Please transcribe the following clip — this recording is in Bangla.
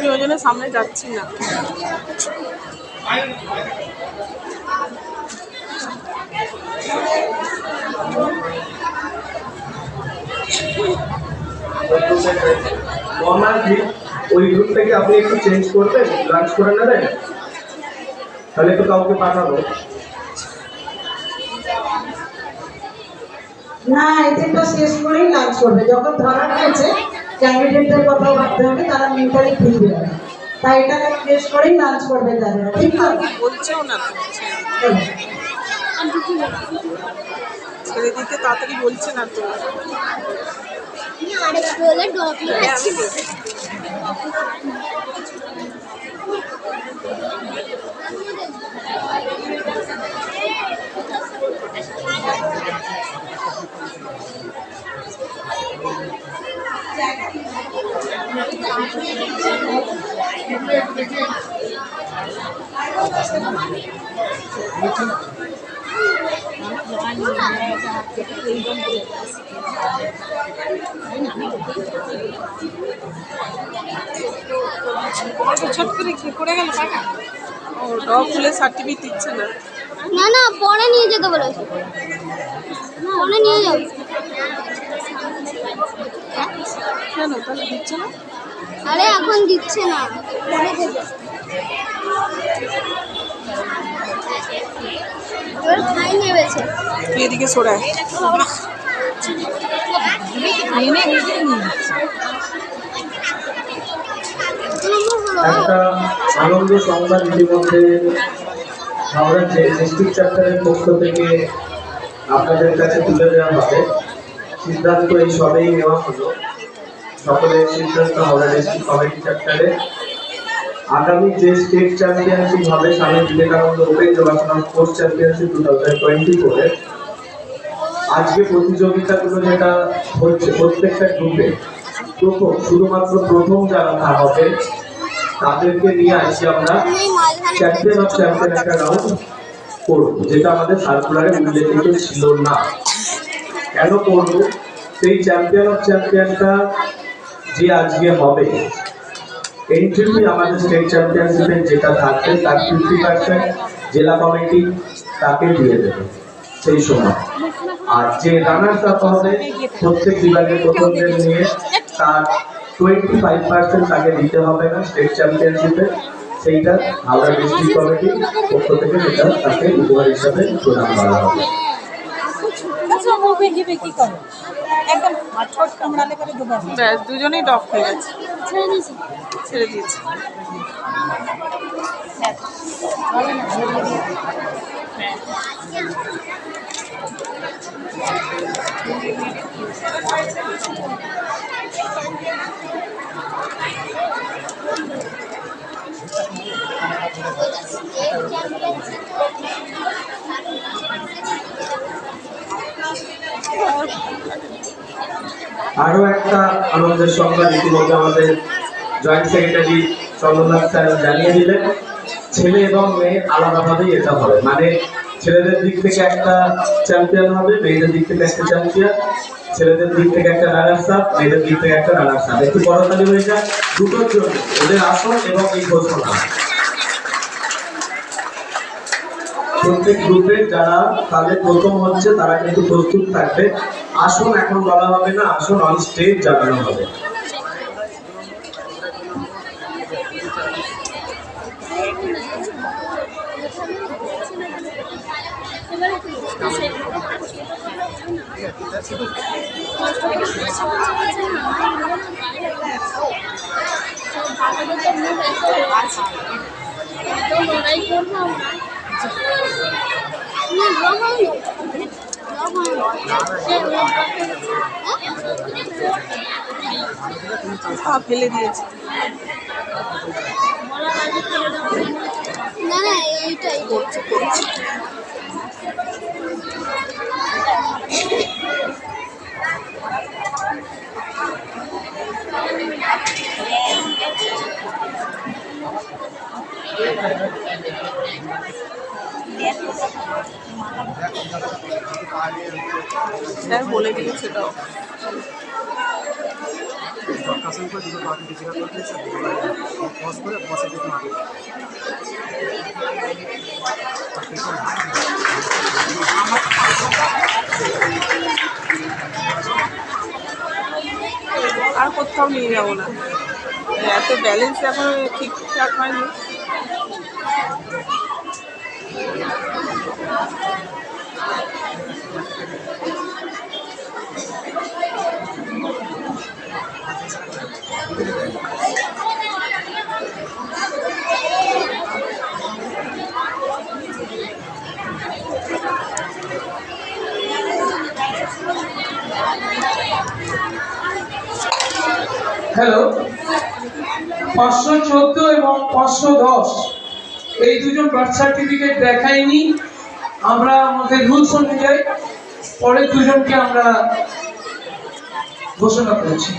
আমি ওই জন্য সামনে যাচ্ছি না। ওই গ্রুপ থেকে আপনি একটু চেঞ্জ করবেন, লাঞ্চ করে নেবেন, তাহলে একটু কাউকে পাঠাবো। না, এজেন্টটা শেষ করেই লাঞ্চ করবে। যখন ধরা হয়েছে ক্যান্ডিডেটদের কথা ভাবতে হবে, তারা মেন্টালি ঠিক হয়ে যাবে, তাই এটা শেষ করেই লাঞ্চ করবে যারা। ঠিক তো? বলছেও না ছেড়ে দিতে, তাড়াতাড়ি বলছে না তো। ছট করে কি করে গেল টাকা? ও ডগ খুলে সার্টিফিকেট দিচ্ছে না। না না, পরে নিয়ে যেতে বলেছে, পরে নিয়ে যাও। কেন তাহলে দিচ্ছে না? আরে এখন দিচ্ছে না, পরে দেবে। এবার খাই নেবেছে। তুই এদিকে সরায়। একটা আনন্দ সংবাদ ইতিমধ্যে হাওড়া ডিস্ট্রিক্ট চ্যাপ্টারের পক্ষ থেকে আপনাদের কাছে তুলে দেওয়া হবে। সিদ্ধান্ত এই সবেই নেওয়া হলো, সকলের সিদ্ধান্ত হাওড়া ডিস্ট্রিক্ট কমিটি চ্যাপ্টারে আগামী যে স্টেট চ্যাম্পিয়নশিপ হবে স্বামী বিবেকানন্দ ওপেন যোগাসন স্পোর্টস চ্যাম্পিয়নশিপ 2024, আজকে প্রতিযোগিতাগুলো যেটা হচ্ছে প্রত্যেকটা গ্রুপে শুধুমাত্র প্রথম যারা হবে তাদেরকে নিয়ে আজকে আমরা চ্যাম্পিয়ন অফ চ্যাম্পিয়ন একটা রাউন্ড করবো, যেটা আমাদের সার্কুলারে উল্লেখিত ছিল না। কেন করবো? সেই চ্যাম্পিয়ন অফ চ্যাম্পিয়নটা যে আজকে হবে, এন্ট্রি আমাদের স্টেট চ্যাম্পিয়নশিপে যেটা থাকবে তার 50% জেলা কমিটি তাকে দিয়ে দেবে সেই সময়। আর যে রানার্স আপ হবে প্রত্যেক বিভাগের প্রথমদের নিয়ে তার 25% তাকে দিতে হবে না স্টেট চ্যাম্পিয়নশিপে, সেইটা হাওড়া ডিস্ট্রিক্ট কমিটির পক্ষ থেকে সেটা তাকে উপহার হিসাবে প্রদান করা হবে। দুজনেই ডক হয়ে গেছে, ছেড়ে দিয়েছে। আরো একটা আনন্দের সংবাদ ইতিমধ্যে আমাদের জয়েন্ট সেক্রেটারি চন্দ্রনাথ স্যার জানিয়ে দিলেন, ছেলে এবং মেয়ে আলাদাভাবেই এটা হবে, মানে ছেলেদের দিক থেকে একটা চ্যাম্পিয়ন হবে, মেয়েদের দিক থেকে একটা চ্যাম্পিয়ন, ছেলেদের দিক থেকে একটা রানার্স আপ, মেয়েদের দিক থেকে একটা রানার্স আপ। একটু করতালি হয়ে যায় দুটোর জন্য, ওদের আসন এবং এই ঘোষণা। প্রত্যেক গ্রুপে যারা তাদের প্রথম হচ্ছে তারা কিন্তু প্রস্তুত থাকবে। আসন এখন বলা হবে না, আসন অন স্টেজ জানানো হবে। ফেলে দিয়েছে। না না, এইটাই করছে। স্যার বলে দিল সেটাও। কাসম করে দুটো পার্টি ডিজিটাল করে দিয়েছে পজ করে বসে দিতে হবে আর কোথাও নিয়ে যাবো না, এত ব্যালেন্স এখন ঠিকঠাক হয়নি। হ্যালো, 514 এবং 510 এই দুজন বার্থ সার্টিফিকেট দেখায়নি। আমরা আমাদের রুলস অনুযায়ী পরের দুজনকে আমরা ঘোষণা করেছি।